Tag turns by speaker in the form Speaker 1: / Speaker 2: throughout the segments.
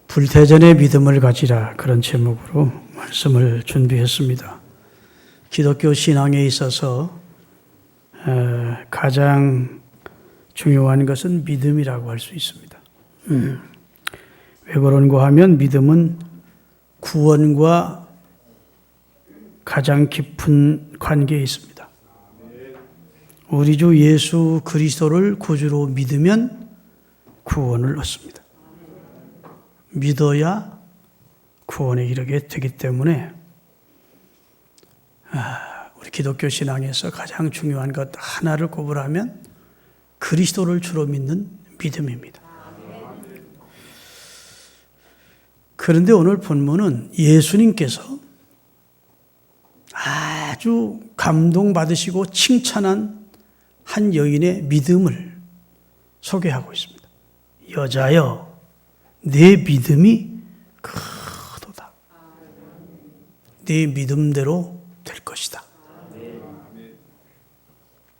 Speaker 1: 불태전의 믿음을 가지라, 그런 제목으로 말씀을 준비했습니다. 기독교 신앙에 있어서 가장 중요한 것은 믿음이라고 할 수 있습니다. 왜 그런가 하면 믿음은 구원과 가장 깊은 관계에 있습니다. 우리 주 예수 그리스도를 구주로 믿으면 구원을 얻습니다. 믿어야 구원에 이르게 되기 때문에 우리 기독교 신앙에서 가장 중요한 것 하나를 꼽으라면 그리스도를 주로 믿는 믿음입니다. 그런데 오늘 본문은 예수님께서 아주 감동받으시고 칭찬한 한 여인의 믿음을 소개하고 있습니다. 여자여, 내 믿음이 크도다. 네 믿음대로 될 것이다.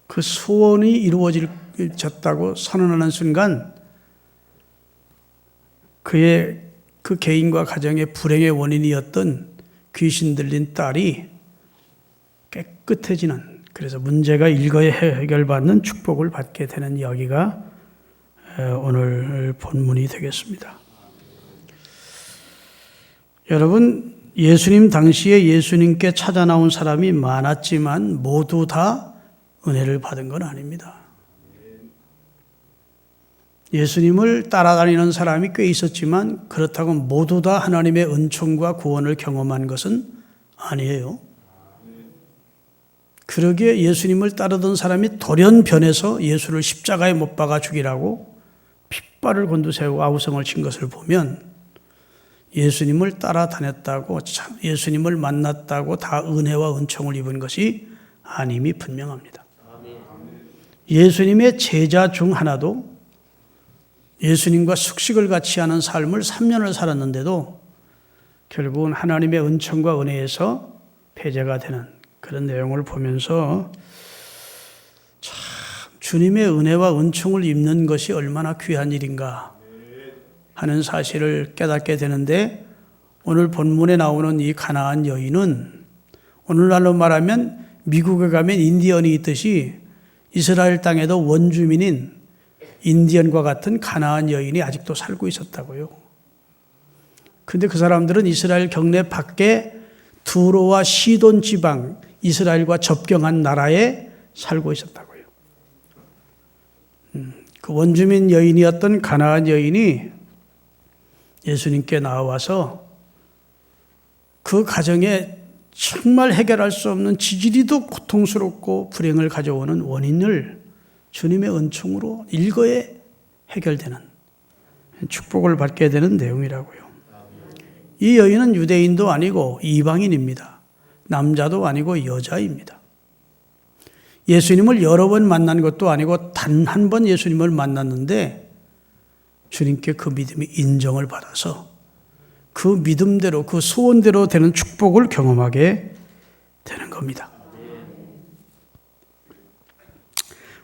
Speaker 1: 그 소원이 이루어졌다고 선언하는 순간 그의 그 개인과 가정의 불행의 원인이었던 귀신 들린 딸이 깨끗해지는, 그래서 문제가 일거에 해결받는 축복을 받게 되는 이야기가 오늘 본문이 되겠습니다. 여러분, 예수님 당시에 예수님께 찾아 나온 사람이 많았지만 모두 다 은혜를 받은 건 아닙니다. 예수님을 따라다니는 사람이 꽤 있었지만 그렇다고 모두 다 하나님의 은총과 구원을 경험한 것은 아니에요. 그러기에 예수님을 따르던 사람이 돌연변해서 예수를 십자가에 못 박아 죽이라고 핏발을 곤두세우고 아우성을 친 것을 보면 예수님을 따라다녔다고, 예수님을 만났다고 다 은혜와 은총을 입은 것이 아님이 분명합니다. 예수님의 제자 중 하나도 예수님과 숙식을 같이 하는 삶을 3년을 살았는데도 결국은 하나님의 은총과 은혜에서 배제가 되는 그런 내용을 보면서 참 주님의 은혜와 은총을 입는 것이 얼마나 귀한 일인가 하는 사실을 깨닫게 되는데, 오늘 본문에 나오는 이 가나안 여인은 오늘날로 말하면 미국에 가면 인디언이 있듯이 이스라엘 땅에도 원주민인 인디언과 같은 가나안 여인이 아직도 살고 있었다고요. 그런데 그 사람들은 이스라엘 경내 밖에 두로와 시돈 지방, 이스라엘과 접경한 나라에 살고 있었다고요. 그 원주민 여인이었던 가나안 여인이 예수님께 나와서 그 가정에 정말 해결할 수 없는 지지리도 고통스럽고 불행을 가져오는 원인을 주님의 은총으로 일거에 해결되는 축복을 받게 되는 내용이라고요. 이 여인은 유대인도 아니고 이방인입니다. 남자도 아니고 여자입니다. 예수님을 여러 번 만난 것도 아니고 단 한 번 예수님을 만났는데 주님께 그 믿음이 인정을 받아서 그 믿음대로, 그 소원대로 되는 축복을 경험하게 되는 겁니다.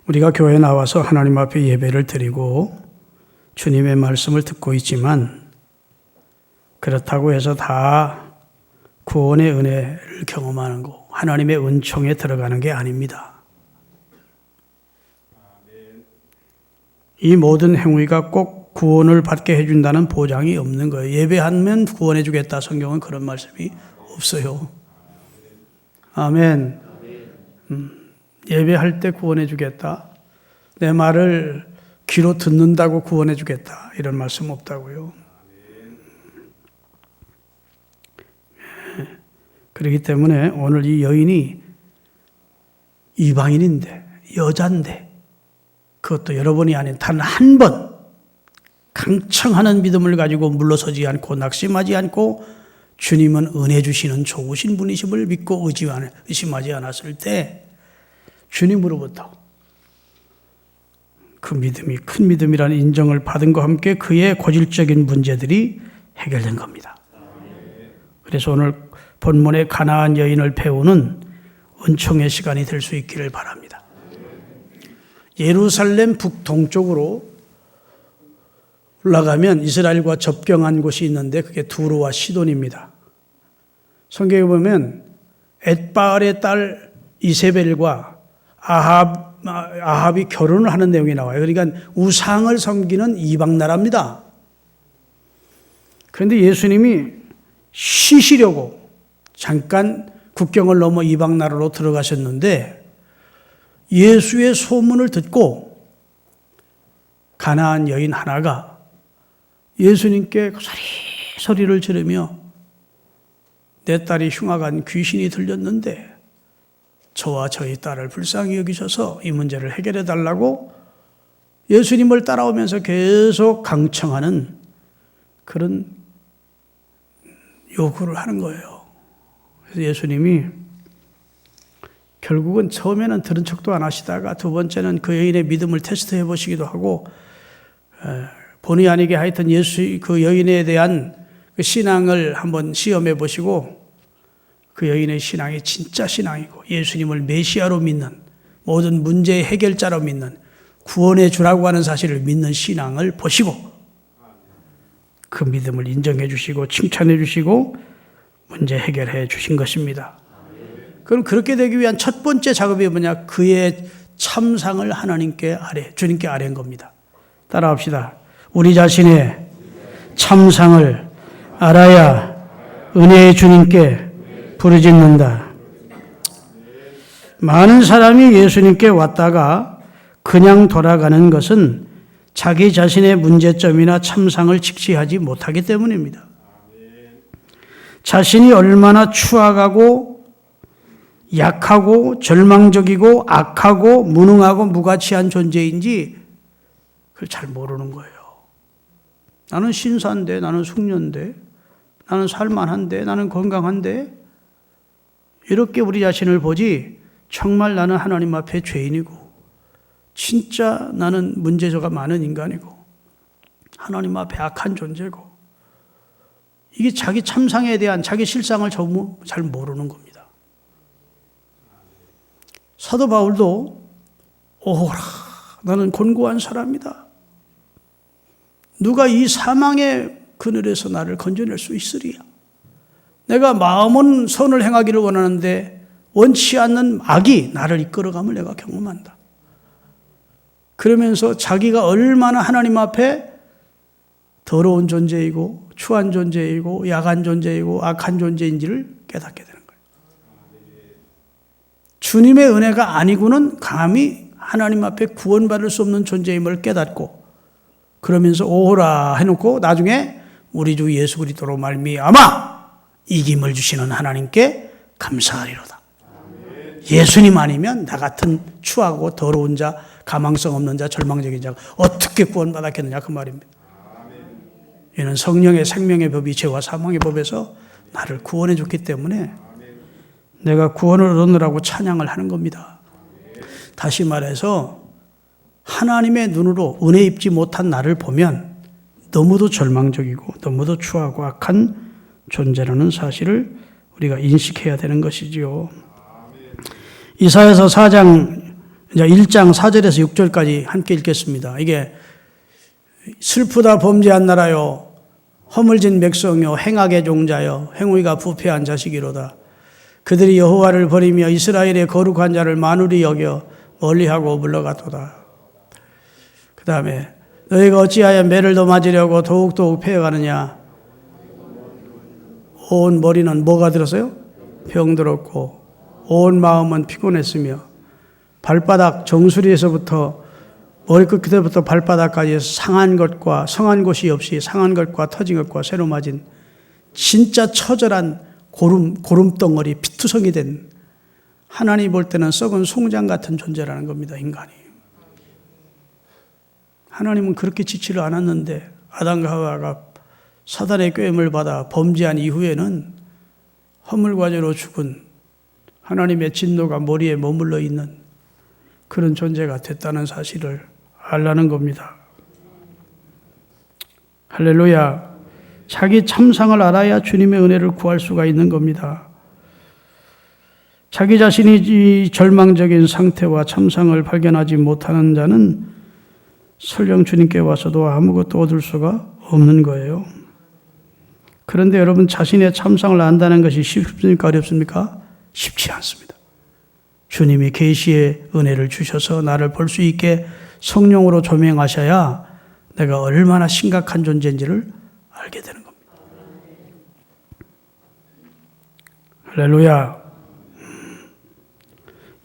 Speaker 1: 우리가 교회에 나와서 하나님 앞에 예배를 드리고 주님의 말씀을 듣고 있지만 그렇다고 해서 다 구원의 은혜를 경험하는 거, 하나님의 은총에 들어가는 게 아닙니다. 이 모든 행위가 꼭 구원을 받게 해준다는 보장이 없는 거예요. 예배하면 구원해 주겠다. 성경은 그런 말씀이 없어요. 아멘. 예배할 때 구원해 주겠다. 내 말을 귀로 듣는다고 구원해 주겠다. 이런 말씀 없다고요. 그렇기 때문에 오늘 이 여인이 이방인인데, 여잔데, 그것도 여러 번이 아닌 단 한 번 강청하는 믿음을 가지고 물러서지 않고 낙심하지 않고 주님은 은혜 주시는 좋으신 분이심을 믿고 의심하지 않았을 때 주님으로부터 그 믿음이 큰 믿음이라는 인정을 받은 것과 함께 그의 고질적인 문제들이 해결된 겁니다. 그래서 오늘 본문의 가나안 여인을 배우는 은총의 시간이 될 수 있기를 바랍니다. 예루살렘 북동쪽으로 올라가면 이스라엘과 접경한 곳이 있는데 그게 두로와 시돈입니다. 성경에 보면 엣바알의 딸 이세벨과 아합이 결혼을 하는 내용이 나와요. 그러니까 우상을 섬기는 이방 나라입니다. 그런데 예수님이 쉬시려고 잠깐 국경을 넘어 이방 나라로 들어가셨는데 예수의 소문을 듣고 가나안 여인 하나가 예수님께 소리를 지르며 내 딸이 흉악한 귀신이 들렸는데 저와 저희 딸을 불쌍히 여기셔서 이 문제를 해결해 달라고 예수님을 따라오면서 계속 강청하는 그런 요구를 하는 거예요. 그래서 예수님이 결국은 처음에는 들은 척도 안 하시다가 두 번째는 그 여인의 믿음을 테스트해 보시기도 하고 본의 아니게 하여튼 그 여인에 대한 그 신앙을 한번 시험해 보시고 그 여인의 신앙이 진짜 신앙이고 예수님을 메시아로 믿는 모든 문제의 해결자로 믿는 구원해 주라고 하는 사실을 믿는 신앙을 보시고 그 믿음을 인정해 주시고 칭찬해 주시고 문제 해결해 주신 것입니다. 그럼 그렇게 되기 위한 첫 번째 작업이 뭐냐? 그의 참상을 주님께 아뢰는 겁니다. 따라합시다. 우리 자신의 참상을 알아야 은혜의 주님께 부르짖는다. 많은 사람이 예수님께 왔다가 그냥 돌아가는 것은 자기 자신의 문제점이나 참상을 직시하지 못하기 때문입니다. 자신이 얼마나 추악하고 약하고 절망적이고 악하고 무능하고 무가치한 존재인지 그걸 잘 모르는 거예요. 나는 신사인데, 나는 숙녀인데, 나는 살만한데, 나는 건강한데 이렇게 우리 자신을 보지 정말 나는 하나님 앞에 죄인이고 진짜 나는 문제가 많은 인간이고 하나님 앞에 악한 존재고 이게 자기 참상에 대한 자기 실상을 전부 잘 모르는 겁니다. 사도 바울도 오호라 나는 곤고한 사람이다. 누가 이 사망의 그늘에서 나를 건져낼 수 있으리야. 내가 마음은 선을 행하기를 원하는데 원치 않는 악이 나를 이끌어감을 내가 경험한다. 그러면서 자기가 얼마나 하나님 앞에 더러운 존재이고 추한 존재이고 야간 존재이고 악한 존재인지를 깨닫게 되는 거예요. 주님의 은혜가 아니고는 감히 하나님 앞에 구원받을 수 없는 존재임을 깨닫고 그러면서 오호라 해놓고 나중에 우리 주 예수 그리스도로 말미암아 이김을 주시는 하나님께 감사하리로다. 예수님 아니면 나 같은 추하고 더러운 자, 가망성 없는 자, 절망적인 자가 어떻게 구원받았겠느냐 그 말입니다. 이는 성령의 생명의 법이 죄와 사망의 법에서 나를 구원해 줬기 때문에 내가 구원을 얻느라고 찬양을 하는 겁니다. 다시 말해서 하나님의 눈으로 은혜 입지 못한 나를 보면 너무도 절망적이고 너무도 추하고 악한 존재라는 사실을 우리가 인식해야 되는 것이지요. 이사야서 4장 1장 4절에서 6절까지 함께 읽겠습니다. 이게 슬프다 범죄한 나라요 허물진 백성요 행악의 종자요 행위가 부패한 자식이로다. 그들이 여호와를 버리며 이스라엘의 거룩한 자를 만울히 여겨 멀리하고 물러갔도다. 그 다음에 너희가 어찌하여 매를 더 맞으려고 더욱더욱 패어가느냐. 온 머리는 뭐가 들었어요? 병들었고 온 마음은 피곤했으며 발바닥 정수리에서부터 머리끝 끝에부터 발바닥까지 상한 것과 성한 곳이 없이 상한 것과 터진 것과 새로 맞은 진짜 처절한 고름덩어리 피투성이 된 하나님 볼 때는 썩은 송장 같은 존재라는 겁니다. 인간이. 하나님은 그렇게 지치를 않았는데 아담과 하와가 사단의 꾀임을 받아 범죄한 이후에는 허물과제로 죽은 하나님의 진노가 머리에 머물러 있는 그런 존재가 됐다는 사실을 알라는 겁니다. 할렐루야. 자기 참상을 알아야 주님의 은혜를 구할 수가 있는 겁니다. 자기 자신이 이 절망적인 상태와 참상을 발견하지 못하는 자는 설령 주님께 와서도 아무것도 얻을 수가 없는 거예요. 그런데 여러분 자신의 참상을 안다는 것이 쉽습니까? 어렵습니까? 쉽지 않습니다. 주님이 계시의 은혜를 주셔서 나를 볼 수 있게 성령으로 조명하셔야 내가 얼마나 심각한 존재인지를 알게 되는 겁니다. 할렐루야.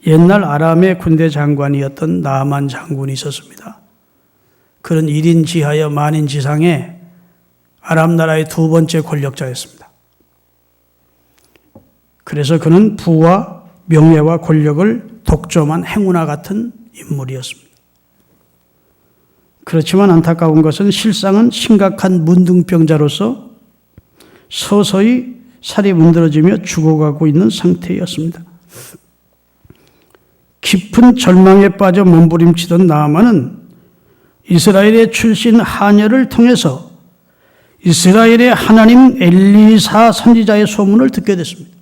Speaker 1: 옛날 아람의 군대 장관이었던 나아만 장군이 있었습니다. 그는 1인 지하여 만인 지상의 아람 나라의 두 번째 권력자였습니다. 그래서 그는 부와 명예와 권력을 독점한 행운아 같은 인물이었습니다. 그렇지만 안타까운 것은 실상은 심각한 문둥병자로서 서서히 살이 문드러지며 죽어가고 있는 상태였습니다. 깊은 절망에 빠져 몸부림치던 나아만은 이스라엘의 출신 하녀를 통해서 이스라엘의 하나님 엘리사 선지자의 소문을 듣게 됐습니다.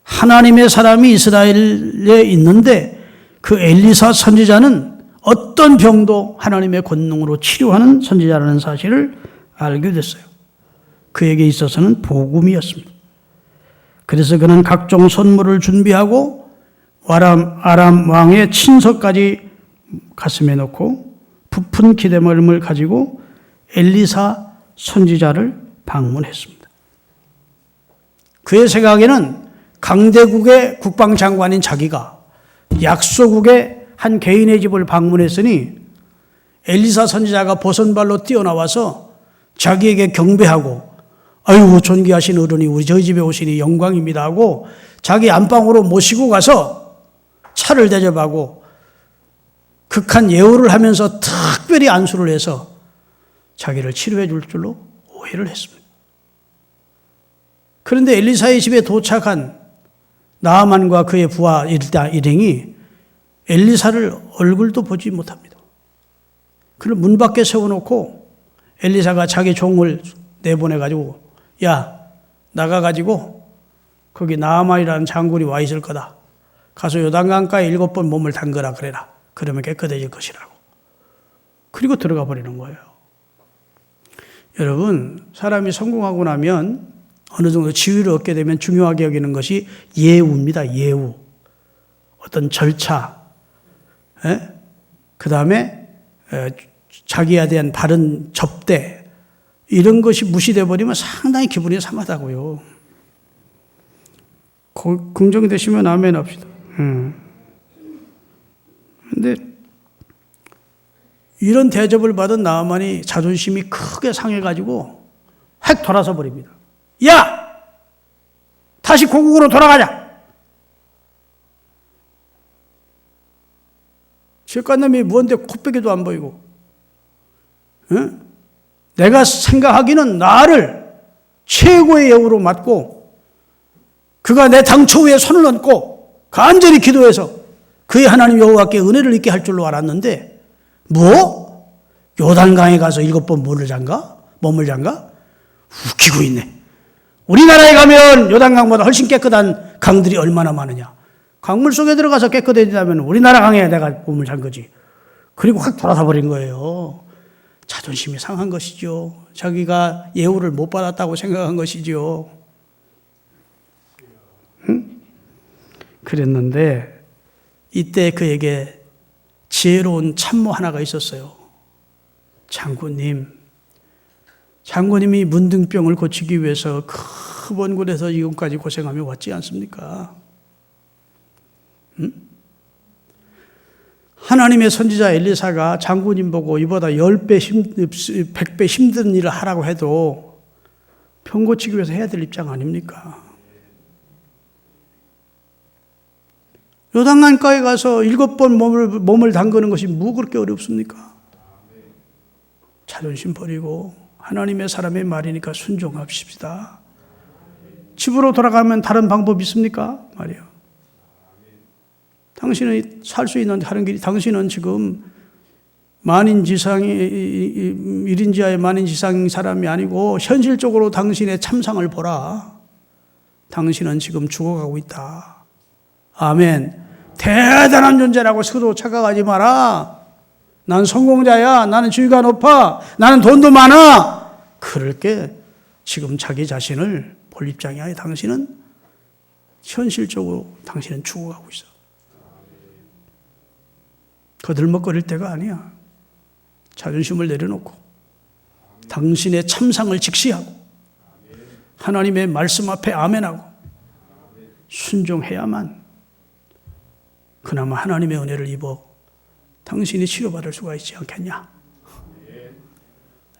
Speaker 1: 하나님의 사람이 이스라엘에 있는데 그 엘리사 선지자는 어떤 병도 하나님의 권능으로 치료하는 선지자라는 사실을 알게 됐어요. 그에게 있어서는 복음이었습니다. 그래서 그는 각종 선물을 준비하고 아람 왕의 친서까지 가슴에 넣고 부푼 기대감을 가지고 엘리사 선지자를 방문했습니다. 그의 생각에는 강대국의 국방장관인 자기가 약소국의 한 개인의 집을 방문했으니 엘리사 선지자가 보선발로 뛰어나와서 자기에게 경배하고 아유 존귀하신 어른이 우리 저희 집에 오시니 영광입니다 하고 자기 안방으로 모시고 가서 차를 대접하고 극한 예우를 하면서 특별히 안수를 해서 자기를 치료해 줄 줄로 오해를 했습니다. 그런데 엘리사의 집에 도착한 나아만과 그의 부하 일행이 엘리사를 얼굴도 보지 못합니다. 그를 문 밖에 세워놓고 엘리사가 자기 종을 내보내가지고 야 나가가지고 거기 나아만이라는 장군이 와 있을 거다. 가서 요단강가에 7번 몸을 담그라 그래라. 그러면 깨끗해질 것이라고. 그리고 들어가 버리는 거예요. 여러분 사람이 성공하고 나면 어느 정도 지위를 얻게 되면 중요하게 여기는 것이 예우입니다. 예우. 어떤 절차. 그 다음에 자기에 대한 바른 접대. 이런 것이 무시되어 버리면 상당히 기분이 상하다고요. 긍정되시면 아멘 합시다. 그런데 이런 대접을 받은 나아만이 자존심이 크게 상해가지고 확 돌아서 버립니다. 야! 다시 고국으로 돌아가자! 실관놈이 뭔데 코빼기도 안 보이고 내가 생각하기는 나를 최고의 예우로 맡고 그가 내 당초 위에 손을 얹고 간절히 기도해서 그의 하나님 여호와께 은혜를 입게 할 줄로 알았는데 뭐? 요단강에 가서 7번 몸을 잠가? 웃기고 있네. 우리나라에 가면 요단강보다 훨씬 깨끗한 강들이 얼마나 많으냐. 강물 속에 들어가서 깨끗해지다면 우리나라 강에 내가 몸을 잠 거지. 그리고 확 돌아서 버린 거예요. 자존심이 상한 것이죠. 자기가 예우를 못 받았다고 생각한 것이죠. 그랬는데 이때 그에게 지혜로운 참모 하나가 있었어요. 장군님이 문둥병을 고치기 위해서 그 먼 곳에서 이곳까지 고생하며 왔지 않습니까? 하나님의 선지자 엘리사가 장군님 보고 이보다 10배, 100배 힘든 일을 하라고 해도 병 고치기 위해서 해야 될 입장 아닙니까? 요단강가에 가서 7번 몸을 담그는 것이 뭐 그렇게 어렵습니까? 자존심 버리고 하나님의 사람의 말이니까 순종합시다. 집으로 돌아가면 다른 방법이 있습니까? 말이에요. 당신이 살 수 있는 다른 길이, 당신은 지금 만인지상이 1인지하의 만인지상 사람이 아니고 현실적으로 당신의 참상을 보라. 당신은 지금 죽어가고 있다. 아멘. 대단한 존재라고 스스로 착각하지 마라. 난 성공자야. 나는 지위가 높아. 나는 돈도 많아. 그럴 게 지금 자기 자신을 볼 입장이 아니라 당신은 현실적으로 당신은 죽어가고 있어. 거들먹거릴 때가 아니야. 자존심을 내려놓고 당신의 참상을 직시하고 하나님의 말씀 앞에 아멘하고 순종해야만 그나마 하나님의 은혜를 입어 당신이 치료받을 수가 있지 않겠냐.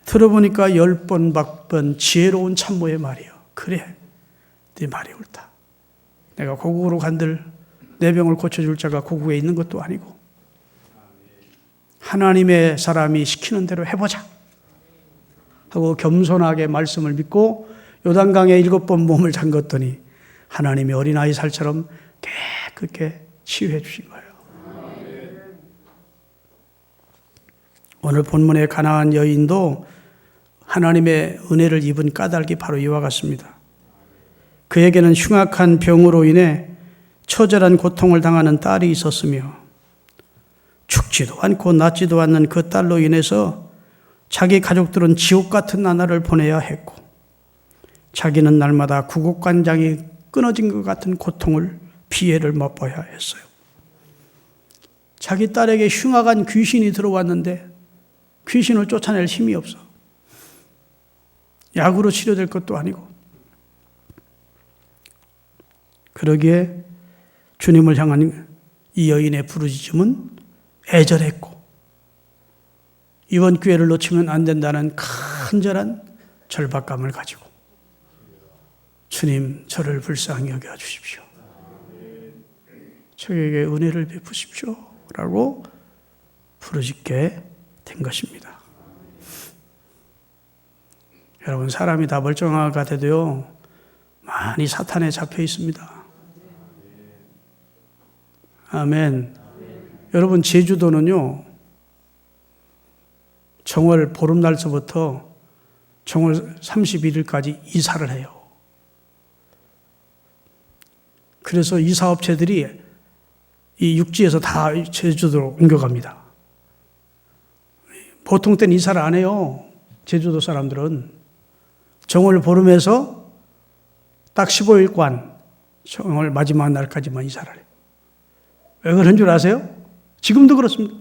Speaker 1: 들어보니까 10번 100번 지혜로운 참모의 말이요. 그래, 네 말이 옳다. 내가 고국으로 간들 내 병을 고쳐줄 자가 고국에 있는 것도 아니고 하나님의 사람이 시키는 대로 해보자 하고 겸손하게 말씀을 믿고 요단강에 7번 몸을 잠갔더니 하나님의 어린아이 살처럼 깨끗게 치유해 주신 거예요. 오늘 본문의 가나안 여인도 하나님의 은혜를 입은 까닭이 바로 이와 같습니다. 그에게는 흉악한 병으로 인해 처절한 고통을 당하는 딸이 있었으며 죽지도 않고 낫지도 않는 그 딸로 인해서 자기 가족들은 지옥 같은 나날을 보내야 했고 자기는 날마다 구곡관장이 끊어진 것 같은 고통을 피해를 맛봐야 했어요. 자기 딸에게 흉악한 귀신이 들어왔는데 귀신을 쫓아낼 힘이 없어. 약으로 치료될 것도 아니고. 그러기에 주님을 향한 이 여인의 부르짖음은 애절했고 이번 기회를 놓치면 안 된다는 간절한 절박감을 가지고 주님 저를 불쌍히 여겨주십시오. 저에게 은혜를 베푸십시오. 라고 부르짖게 된 것입니다. 여러분 사람이 다 멀쩡한 것 같아도요 많이 사탄에 잡혀 있습니다. 아멘. 여러분 제주도는요 정월 보름날서부터 정월 31일까지 이사를 해요. 그래서 이사업체들이 이 육지에서 다 제주도로 옮겨갑니다. 보통 때는 이사를 안 해요. 제주도 사람들은 정월 보름에서 딱 15일간 정월 마지막 날까지만 이사를 해요. 왜 그런 줄 아세요? 지금도 그렇습니다.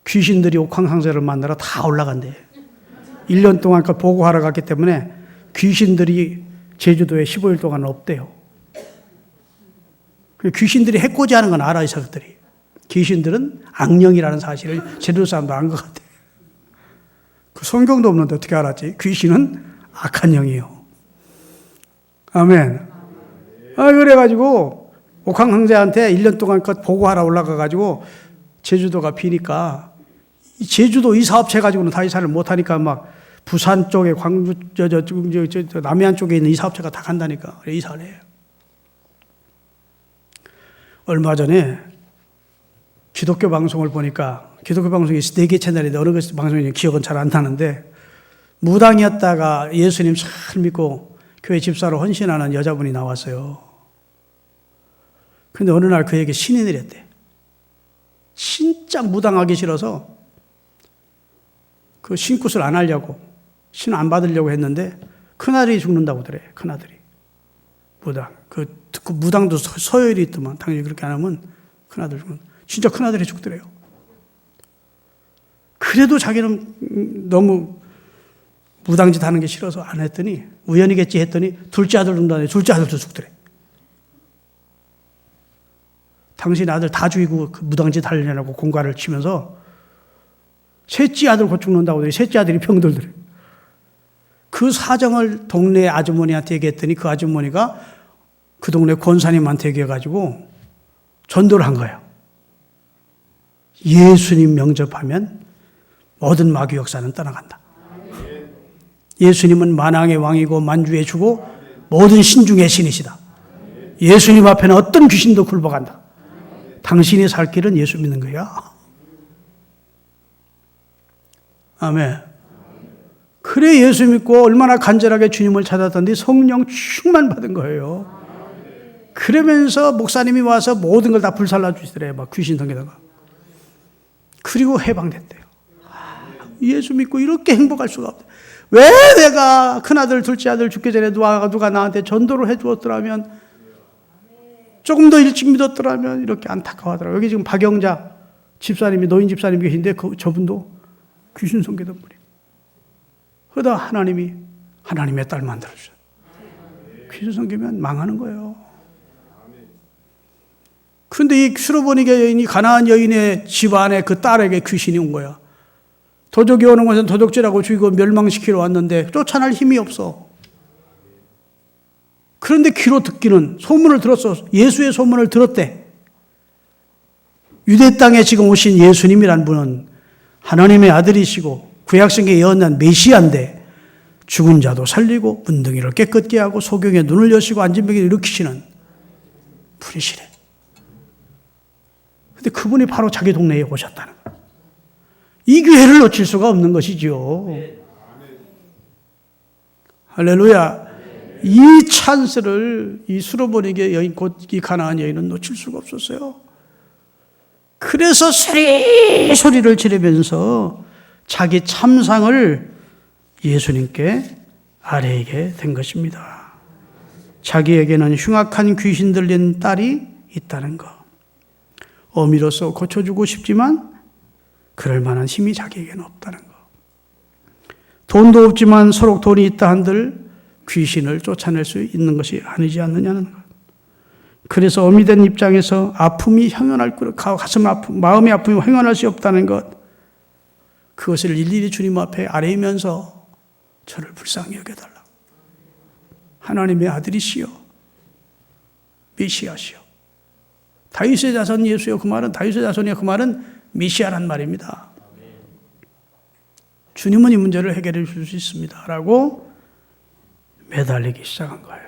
Speaker 1: 귀신들이 옥황상제를 만나러 다 올라간대요. 1년 동안 보고하러 갔기 때문에 귀신들이 제주도에 15일 동안 없대요. 귀신들이 해코지하는 건 알아, 이 사람들이. 귀신들은 악령이라는 사실을 제주도 사람도 안 것 같아. 그 성경도 없는데 어떻게 알았지? 귀신은 악한 영이에요. 아멘. 그래가지고 옥황상제한테 1년 동안 보고하러 올라가가지고 제주도가 비니까 제주도 이사업체 가지고는 다 이사를 못하니까 막 부산 쪽에 광주 남해안 쪽에 있는 이사업체가 다 간다니까 이사를 해요. 얼마 전에 기독교 방송을 보니까 기독교 방송이 4개 채널인데 어느 방송인지 기억은 잘 안 나는데 무당이었다가 예수님 잘 믿고 교회 집사로 헌신하는 여자분이 나왔어요. 그런데 어느 날 그에게 신이 내렸대. 진짜 무당하기 싫어서 그 신굿을 안 하려고 신 안 받으려고 했는데 큰아들이 죽는다고 그래. 큰아들이 무당. 그 무당도 서열이 있더만 당연히 그렇게 안 하면 큰아들 죽는. 진짜 큰아들이 죽더래요. 그래도 자기는 너무 무당짓 하는 게 싫어서 안 했더니 우연이겠지 했더니 둘째 아들 죽는다니 둘째 아들도 죽더래. 당신 아들 다 죽이고 그 무당짓 하려고 공갈을 치면서 셋째 아들 곧 죽는다고 하더니 셋째 아들이 병들더래. 그 사정을 동네 아주머니한테 얘기했더니 그 아주머니가 그 동네 권사님한테 얘기해가지고 전도를 한 거예요. 예수님 명접하면 모든 마귀 역사는 떠나간다. 예수님은 만왕의 왕이고 만주의 주고 모든 신중의 신이시다. 예수님 앞에는 어떤 귀신도 굴복한다. 당신이 살 길은 예수 믿는 거야. 아멘. 그래 예수 믿고 얼마나 간절하게 주님을 찾았던데 성령 충만 받은 거예요. 그러면서 목사님이 와서 모든 걸 다 불살라 주시더래. 막 귀신 성에다가. 그리고 해방됐대요. 예수 믿고 이렇게 행복할 수가 없어요. 왜 내가 큰아들 둘째 아들 죽기 전에 누가 나한테 전도를 해주었더라면, 조금 더 일찍 믿었더라면, 이렇게 안타까워하더라고요. 여기 지금 박영자 집사님이, 노인 집사님이 계신데 저분도 귀신 섬기던 분이에요. 그러다 하나님의 딸 만들어주셨어요. 귀신 섬기면 망하는 거예요. 그런데 이 수르보니게 여인이, 가나안 여인의 집안에 그 딸에게 귀신이 온 거야. 도적이 오는 것은 도적질하고 죽이고 멸망시키러 왔는데 쫓아낼 힘이 없어. 그런데 귀로 듣기는, 소문을 들었어. 예수의 소문을 들었대. 유대 땅에 지금 오신 예수님이란 분은 하나님의 아들이시고 구약성경에 예언한 메시아인데, 죽은 자도 살리고 문둥이를 깨끗게 하고 소경의 눈을 여시고 안진병을 일으키시는 분이시래. 근데 그분이 바로 자기 동네에 오셨다는 거예요. 이 기회를 놓칠 수가 없는 것이죠. 할렐루야. 이 찬스를 이 수르보니게 여인, 곧 이 가나안 여인은 놓칠 수가 없었어요. 그래서 소리를 지르면서 자기 참상을 예수님께 아뢰게 된 것입니다. 자기에게는 흉악한 귀신 들린 딸이 있다는 것. 어미로서 고쳐주고 싶지만 그럴 만한 힘이 자기에게는 없다는 것. 돈도 없지만 서로 돈이 있다 한들 귀신을 쫓아낼 수 있는 것이 아니지 않느냐는 것. 그래서 어미된 입장에서 아픔이 형연할 것, 가슴 아픔, 마음의 아픔이 형연할 수 없다는 것. 그것을 일일이 주님 앞에 아뢰면서 저를 불쌍히 여겨달라. 하나님의 아들이시여, 메시아시여. 다윗의 자손 예수여, 그 말은, 다윗의 자손이여, 그 말은 메시아란 말입니다. 주님은 이 문제를 해결해 줄 수 있습니다. 라고 매달리기 시작한 거예요.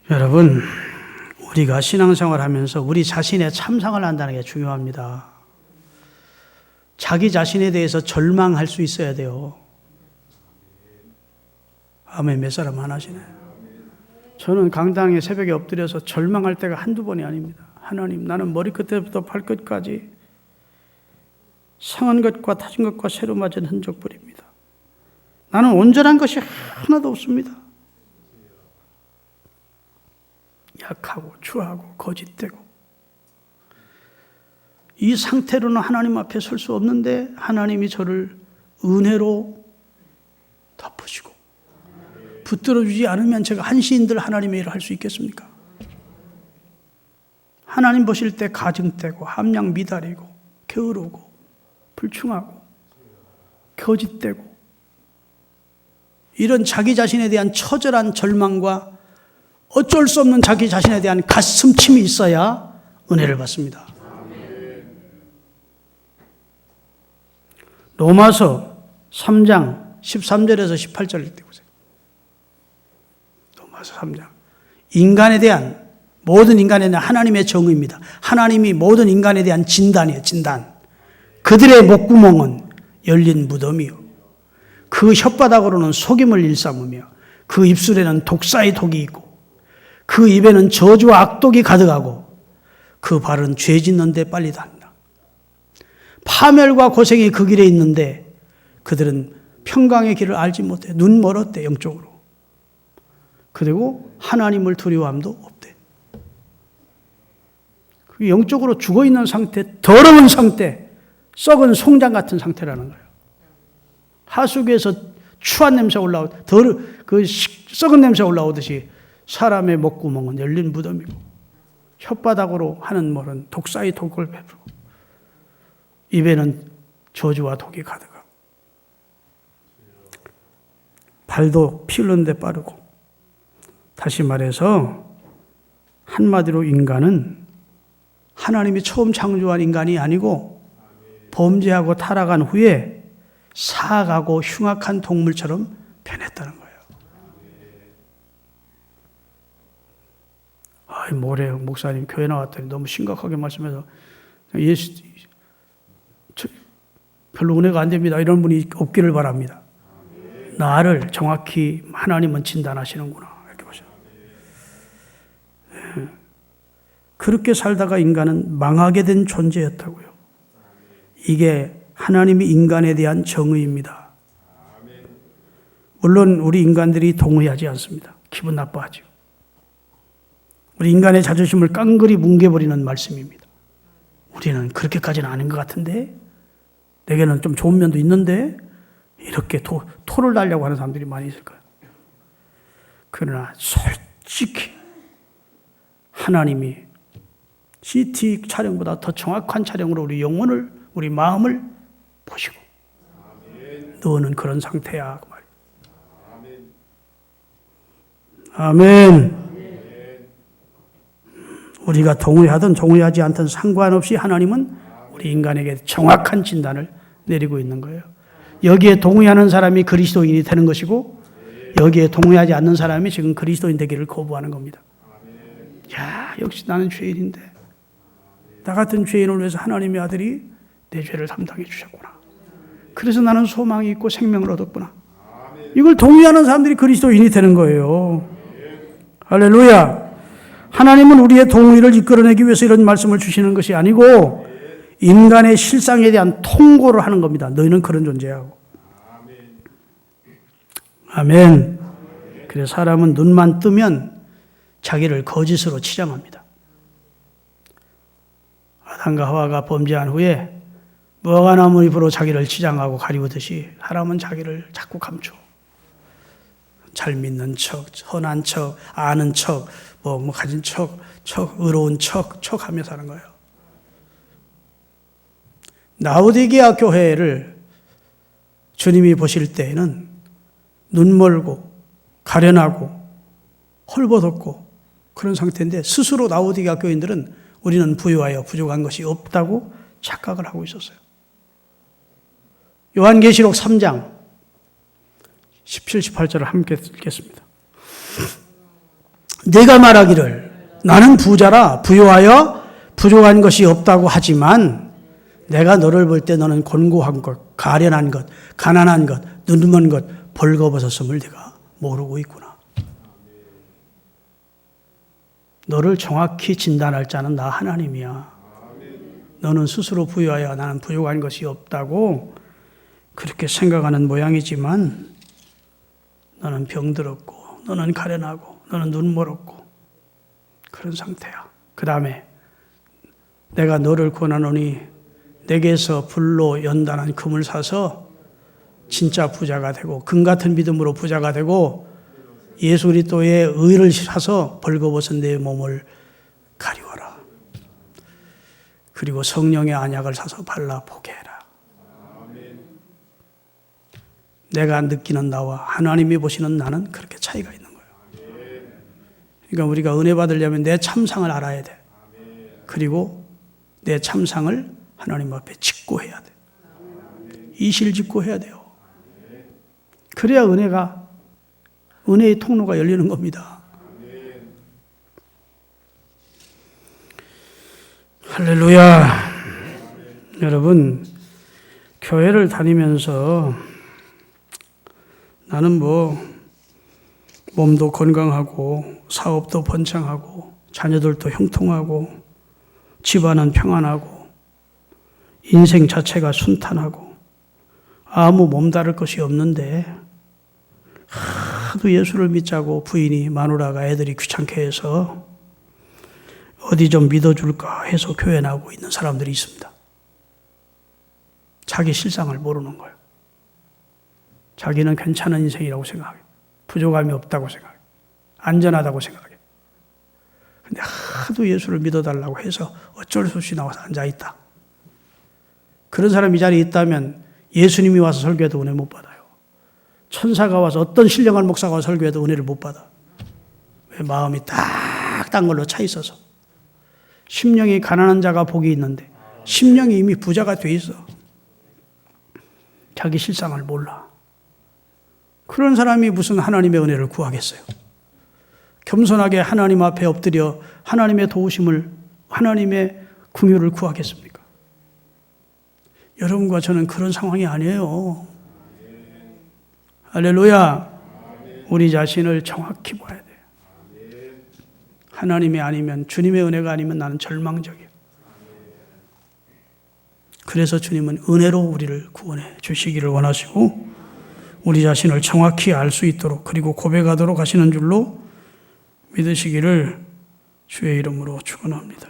Speaker 1: 여러분, 우리가 신앙생활 하면서 우리 자신의 참상을 한다는 게 중요합니다. 자기 자신에 대해서 절망할 수 있어야 돼요. 아멘. 몇 사람 안 하시네. 저는 강당에 새벽에 엎드려서 절망할 때가 한두 번이 아닙니다. 하나님, 나는 머리끝부터 발끝까지 상한 것과 타진 것과 새로 맞은 흔적뿐입니다. 나는 온전한 것이 하나도 없습니다. 약하고 추하고 거짓되고, 이 상태로는 하나님 앞에 설 수 없는데 하나님이 저를 은혜로 덮으시고 붙들어주지 않으면 제가 한시인들 하나님의 일을 할 수 있겠습니까? 하나님 보실 때 가증되고 함량 미달이고 게으르고 불충하고 거짓되고, 이런 자기 자신에 대한 처절한 절망과 어쩔 수 없는 자기 자신에 대한 가슴침이 있어야 은혜를 받습니다. 로마서 3장 13절에서 18절 읽어보세요. 로마서 3장. 인간에 대한, 모든 인간에 대한 하나님의 정의입니다. 하나님이 모든 인간에 대한 진단이에요. 진단. 그들의 목구멍은 열린 무덤이요, 그 혓바닥으로는 속임을 일삼으며 그 입술에는 독사의 독이 있고 그 입에는 저주와 악독이 가득하고 그 발은 죄 짓는 데 빨리 닿는다. 파멸과 고생이 그 길에 있는데 그들은 평강의 길을 알지 못해. 눈 멀었대, 영적으로. 그리고 하나님을 두려워함도 없대. 그 영적으로 죽어있는 상태, 더러운 상태, 썩은 송장 같은 상태라는 거예요. 하수구에서 추한 냄새 썩은 냄새 올라오듯이 사람의 목구멍은 열린 무덤이고 혓바닥으로 하는 말은 독사의 독을 베풀고 입에는 저주와 독이 가득하고 발도 피 흘리는 데 빠르고, 다시 말해서 한마디로 인간은 하나님이 처음 창조한 인간이 아니고 범죄하고 타락한 후에 사악하고 흉악한 동물처럼 변했다는 거예요. 뭐래요? 목사님 교회 나왔더니 너무 심각하게 말씀해서 예수 별로 은혜가 안 됩니다. 이런 분이 없기를 바랍니다. 나를 정확히 하나님은 진단하시는구나. 이렇게 보셔. 그렇게 살다가 인간은 망하게 된 존재였다고요. 이게 하나님이 인간에 대한 정의입니다. 물론 우리 인간들이 동의하지 않습니다. 기분 나빠하죠. 우리 인간의 자존심을 깡그리 뭉개버리는 말씀입니다. 우리는 그렇게까지는 아닌 것 같은데, 내게는 좀 좋은 면도 있는데, 이렇게 토를 달려고 하는 사람들이 많이 있을 거예요. 그러나 솔직히 하나님이 CT 촬영보다 더 정확한 촬영으로 우리 영혼을, 우리 마음을 보시고, 너는 그런 상태야. 그 말이에요. 아멘. 우리가 동의하든 동의하지 않든 상관없이 하나님은 우리 인간에게 정확한 진단을 내리고 있는 거예요. 여기에 동의하는 사람이 그리스도인이 되는 것이고, 여기에 동의하지 않는 사람이 지금 그리스도인 되기를 거부하는 겁니다. 야, 역시 나는 죄인인데, 나 같은 죄인을 위해서 하나님의 아들이 내 죄를 담당해 주셨구나. 그래서 나는 소망이 있고 생명을 얻었구나. 이걸 동의하는 사람들이 그리스도인이 되는 거예요. 할렐루야. 하나님은 우리의 동의를 이끌어내기 위해서 이런 말씀을 주시는 것이 아니고 인간의 실상에 대한 통고를 하는 겁니다. 너희는 그런 존재야. 아멘. 그래서 사람은 눈만 뜨면 자기를 거짓으로 치장합니다. 아담과 하와가 범죄한 후에 무화과 나무 잎으로 자기를 치장하고 가리우듯이 사람은 자기를 자꾸 감춰. 잘 믿는 척, 선한 척, 아는 척, 가진 척, 의로운 척 하며 사는 거예요. 라오디게아 교회를 주님이 보실 때에는 눈멀고 가련하고 헐벗었고 그런 상태인데, 스스로 라오디게아 교인들은 우리는 부유하여 부족한 것이 없다고 착각을 하고 있었어요. 요한계시록 3장 17, 18절을 함께 읽겠습니다. 내가 말하기를 나는 부자라 부유하여 부족한 것이 없다고 하지만 내가 너를 볼 때 너는 곤고한 것, 가련한 것, 가난한 것, 눈먼 것, 벌거벗었음을 네가 모르고 있구나. 너를 정확히 진단할 자는 나 하나님이야. 너는 스스로 부유하여 나는 부족한 것이 없다고 그렇게 생각하는 모양이지만 너는 병들었고 너는 가련하고 너는 눈멀었고 그런 상태야. 그 다음에 내가 너를 권하노니 내게서 불로 연단한 금을 사서 진짜 부자가 되고 금 같은 믿음으로 부자가 되고 예수 그리스도의 의를 사서 벌거벗은 내 몸을 가리워라. 그리고 성령의 안약을 사서 발라 보게 해라. 내가 느끼는 나와 하나님이 보시는 나는 그렇게 차이가 있는 거예요. 그러니까 우리가 은혜 받으려면 내 참상을 알아야 돼. 그리고 내 참상을 하나님 앞에 직고해야 돼. 이실직고해야 돼요. 그래야 은혜의 통로가 열리는 겁니다. 할렐루야. 여러분, 교회를 다니면서 나는 몸도 건강하고 사업도 번창하고 자녀들도 형통하고 집안은 평안하고 인생 자체가 순탄하고 아무 몸다를 것이 없는데 하도 예수를 믿자고 부인이 마누라가 애들이 귀찮게 해서 어디 좀 믿어줄까 해서 교회 나오고 있는 사람들이 있습니다. 자기 실상을 모르는 거예요. 자기는 괜찮은 인생이라고 생각해요. 부족함이 없다고 생각해요. 안전하다고 생각해요. 근데 하도 예수를 믿어달라고 해서 어쩔 수 없이 나와서 앉아있다. 그런 사람이 이 자리에 있다면 예수님이 와서 설교해도 은혜 못 받아요. 천사가 와서 어떤 신령한 목사가 와서 설교해도 은혜를 못 받아. 왜? 마음이 딱딴 걸로 차 있어서. 심령이 가난한 자가 복이 있는데 심령이 이미 부자가 돼 있어. 자기 실상을 몰라. 그런 사람이 무슨 하나님의 은혜를 구하겠어요? 겸손하게 하나님 앞에 엎드려 하나님의 도우심을, 하나님의 긍휼을 구하겠습니까? 여러분과 저는 그런 상황이 아니에요. 할렐루야. 우리 자신을 정확히 봐야 돼요. 하나님이 아니면, 주님의 은혜가 아니면 나는 절망적이에요. 그래서 주님은 은혜로 우리를 구원해 주시기를 원하시고 우리 자신을 정확히 알 수 있도록 그리고 고백하도록 하시는 줄로 믿으시기를 주의 이름으로 축원합니다.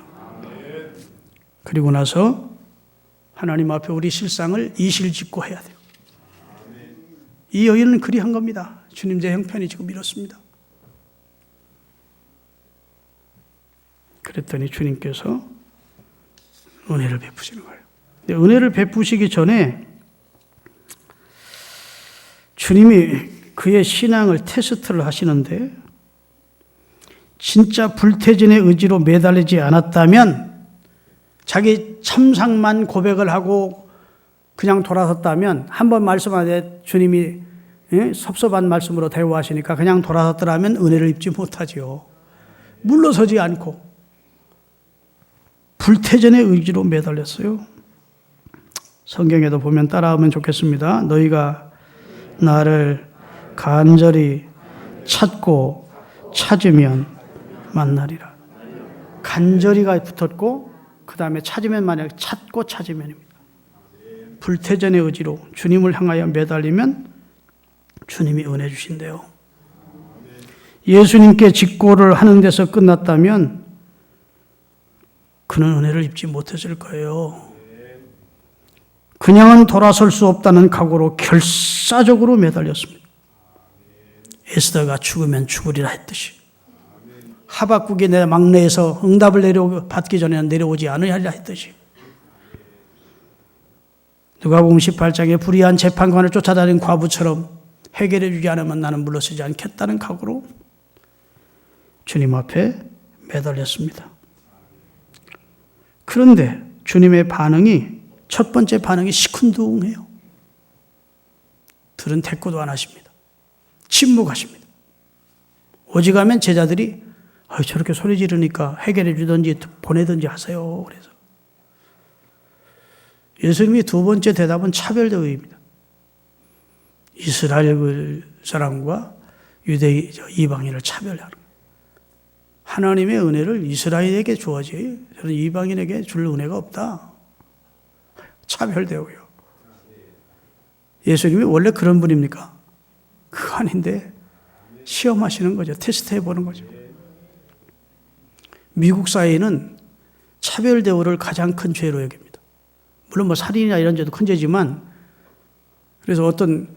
Speaker 1: 그리고 나서 하나님 앞에 우리 실상을 이실직고 해야 돼요. 이 여인은 그리한 겁니다. 주님 제 형편이 지금 이렇습니다. 그랬더니 주님께서 은혜를 베푸시는 거예요. 근데 은혜를 베푸시기 전에 주님이 그의 신앙을 테스트를 하시는데 진짜 불태진의 의지로 매달리지 않았다면 자기 참상만 고백을 하고 그냥 돌아섰다면 한 번 말씀하되 주님이 섭섭한 말씀으로 대우하시니까 그냥 돌아섰더라면 은혜를 입지 못하지요. 물러서지 않고 불태전의 의지로 매달렸어요. 성경에도 보면 따라하면 좋겠습니다. 너희가 나를 간절히 찾고 찾으면 만나리라. 간절히가 붙었고 그 다음에 찾으면 만약 찾고 찾으면입니다. 불태전의 의지로 주님을 향하여 매달리면 주님이 은혜 주신대요. 예수님께 직고를 하는 데서 끝났다면 그는 은혜를 입지 못했을 거예요. 그냥은 돌아설 수 없다는 각오로 결사적으로 매달렸습니다. 에스더가 죽으면 죽으리라 했듯이 하박국이 내 막내에서 응답을 받기 전에는 내려오지 않으리라 했듯이 누가복음 18장에 불의한 재판관을 쫓아다닌 과부처럼 해결해 주지 않으면 나는 물러서지 않겠다는 각오로 주님 앞에 매달렸습니다. 그런데 주님의 반응이 첫 번째 반응이 시큰둥해요. 들은 대꾸도 안 하십니다. 침묵하십니다. 오직하면 제자들이 저렇게 소리 지르니까 해결해 주든지 보내든지 하세요. 그래서 예수님이 두 번째 대답은 차별대우입니다. 이스라엘 사람과 유대 이방인을 차별하는 거예요. 하나님의 은혜를 이스라엘에게 주어지 저는 이방인에게 줄 은혜가 없다. 차별대우요. 예수님이 원래 그런 분입니까? 그거 아닌데 시험하시는 거죠. 테스트해 보는 거죠. 미국 사회는 차별대우를 가장 큰 죄로 여깁니다. 물론 뭐 살인이나 이런 죄도 큰 죄지만 그래서 어떤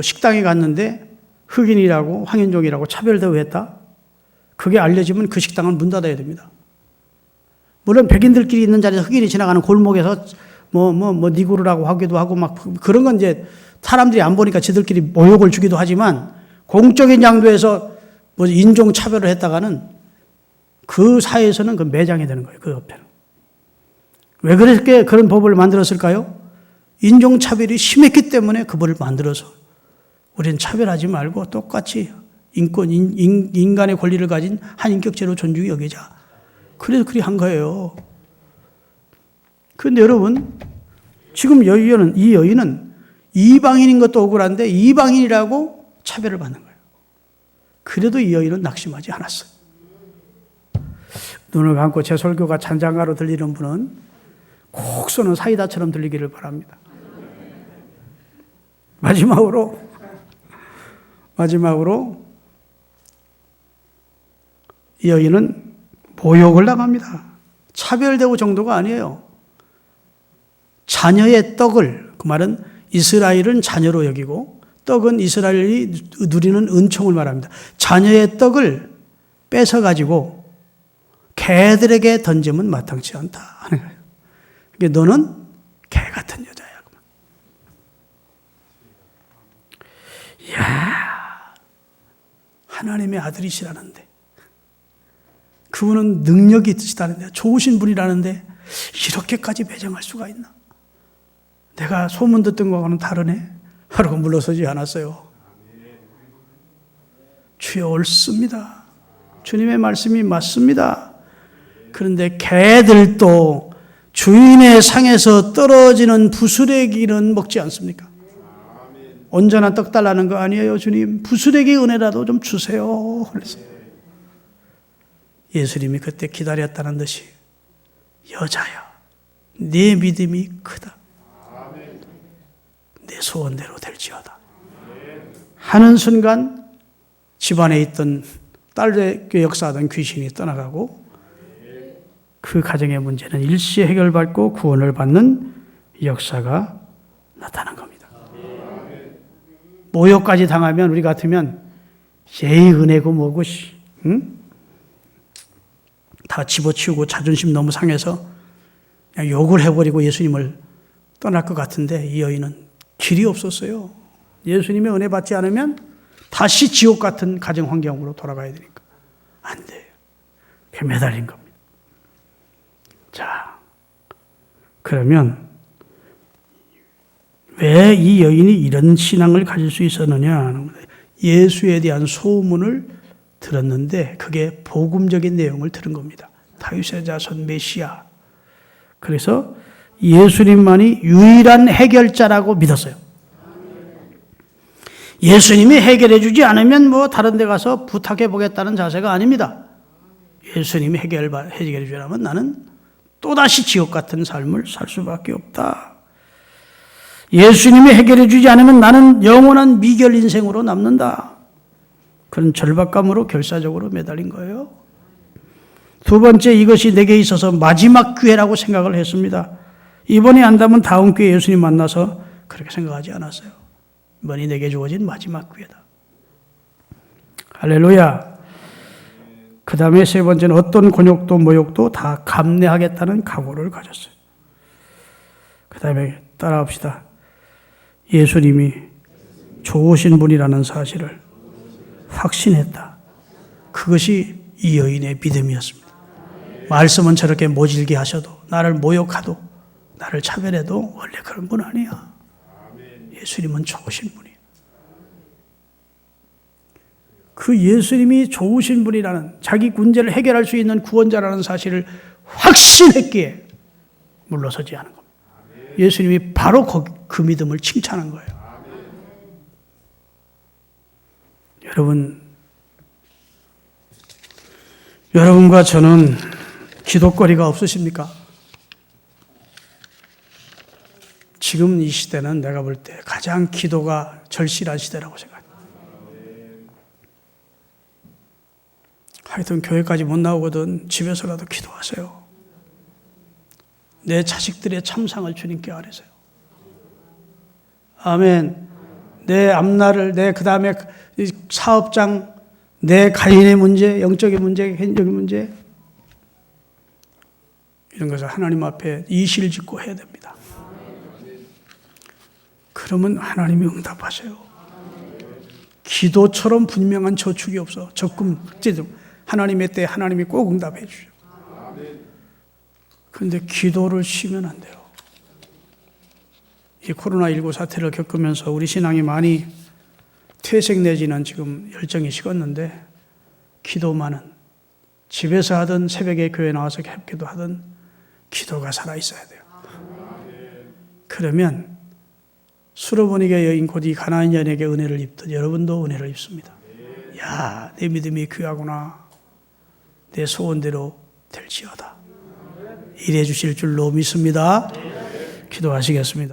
Speaker 1: 식당에 갔는데 흑인이라고 황인종이라고 차별대우했다. 그게 알려지면 그 식당은 문 닫아야 됩니다. 물론 백인들끼리 있는 자리에서 흑인이 지나가는 골목에서 니구르라고 하기도 하고 막 그런 건 이제 사람들이 안 보니까 지들끼리 모욕을 주기도 하지만 공적인 장소에서 인종 차별을 했다가는 그 사회에서는 그 매장이 되는 거예요. 그 옆에는. 왜 그렇게 그런 법을 만들었을까요? 인종차별이 심했기 때문에 그 법을 만들어서 우리는 차별하지 말고 똑같이 인간의 권리를 가진 한 인격체로 존중히 여기자. 그래서 그리 한 거예요. 그런데 여러분, 지금 이 여인은 이방인인 것도 억울한데 이방인이라고 차별을 받는 거예요. 그래도 이 여인은 낙심하지 않았어요. 눈을 감고 제 설교가 잔잔가로 들리는 분은 콕 쏘는 사이다처럼 들리기를 바랍니다. 마지막으로 이 여인은 모욕을 당합니다. 차별대우 정도가 아니에요. 자녀의 떡을, 그 말은 이스라엘은 자녀로 여기고 떡은 이스라엘이 누리는 은총을 말합니다. 자녀의 떡을 뺏어가지고 개들에게 던지면 마땅치 않다 하는 거예요. 그러니까 너는 개 같은 여자야. 이야, 하나님의 아들이시라는데, 그분은 능력이 있으시다는데, 좋으신 분이라는데 이렇게까지 매장할 수가 있나? 내가 소문 듣던 거와는 다르네 하고 물러서지 않았어요. 주여 옳습니다. 주님의 말씀이 맞습니다. 그런데 개들도 주인의 상에서 떨어지는 부스레기는 먹지 않습니까? 온전한 떡 달라는 거 아니에요, 주님. 부스레기 은혜라도 좀 주세요. 그래서 예수님이 그때 기다렸다는 듯이 여자야, 내 믿음이 크다. 내 소원대로 될지어다. 하는 순간 집안에 있던 딸의 역사하던 귀신이 떠나가고 그 가정의 문제는 일시에 해결받고 구원을 받는 역사가 나타난 겁니다. 모욕까지 당하면 우리 같으면 제일 은혜고 뭐고 응? 다 집어치우고 자존심 너무 상해서 그냥 욕을 해버리고 예수님을 떠날 것 같은데 이 여인은 길이 없었어요. 예수님의 은혜 받지 않으면 다시 지옥 같은 가정 환경으로 돌아가야 되니까 안 돼요. 그게 매달린 겁니다. 자, 그러면 왜 이 여인이 이런 신앙을 가질 수 있었느냐? 예수에 대한 소문을 들었는데 그게 복음적인 내용을 들은 겁니다. 다윗의 자손 메시아. 그래서 예수님만이 유일한 해결자라고 믿었어요. 예수님이 해결해 주지 않으면 뭐 다른 데 가서 부탁해 보겠다는 자세가 아닙니다. 예수님이 해결해 주라면 나는 또다시 지옥 같은 삶을 살 수밖에 없다. 예수님이 해결해 주지 않으면 나는 영원한 미결 인생으로 남는다. 그런 절박감으로 결사적으로 매달린 거예요. 두 번째, 이것이 내게 있어서 마지막 기회라고 생각을 했습니다. 이번에 안다면 다음 기회에 예수님 만나서 그렇게 생각하지 않았어요. 이번이 내게 주어진 마지막 기회다. 할렐루야. 그 다음에 세 번째는 어떤 곤욕도 모욕도 다 감내하겠다는 각오를 가졌어요. 그 다음에 따라합시다. 예수님이 좋으신 분이라는 사실을 확신했다. 그것이 이 여인의 믿음이었습니다. 말씀은 저렇게 모질게 하셔도, 나를 모욕하도, 나를 차별해도 원래 그런 분 아니야. 예수님은 좋으신 분이에요. 그 예수님이 좋으신 분이라는, 자기 문제를 해결할 수 있는 구원자라는 사실을 확신했기에 물러서지 않은 겁니다. 예수님이 바로 그 믿음을 칭찬한 거예요. 여러분과 저는 기도거리가 없으십니까? 지금 이 시대는 내가 볼 때 가장 기도가 절실한 시대라고 생각합니다. 하여튼 교회까지 못 나오거든 집에서라도 기도하세요. 내 자식들의 참상을 주님께 아뢰세요. 아멘. 내 앞날을, 내 그 다음에 사업장, 내 가인의 문제, 영적인 문제, 개인적인 문제, 이런 것을 하나님 앞에 이실직고 해야 됩니다. 그러면 하나님이 응답하세요. 기도처럼 분명한 저축이 없어. 적금, 하나님의 때 하나님이 꼭 응답해 주죠. 그런데 기도를 쉬면 안 돼요. 이 코로나19 사태를 겪으면서 우리 신앙이 많이 퇴색 내지는 지금 열정이 식었는데, 기도만은 집에서 하든 새벽에 교회 나와서 기도 하든 기도가 살아있어야 돼요. 그러면 수로보니게 여인 곧 이 가나안 여인에게 은혜를 입듯 여러분도 은혜를 입습니다. 야, 내 믿음이 귀하구나. 내 소원대로 될지어다. 일해 주실 줄로 믿습니다. 기도하시겠습니다.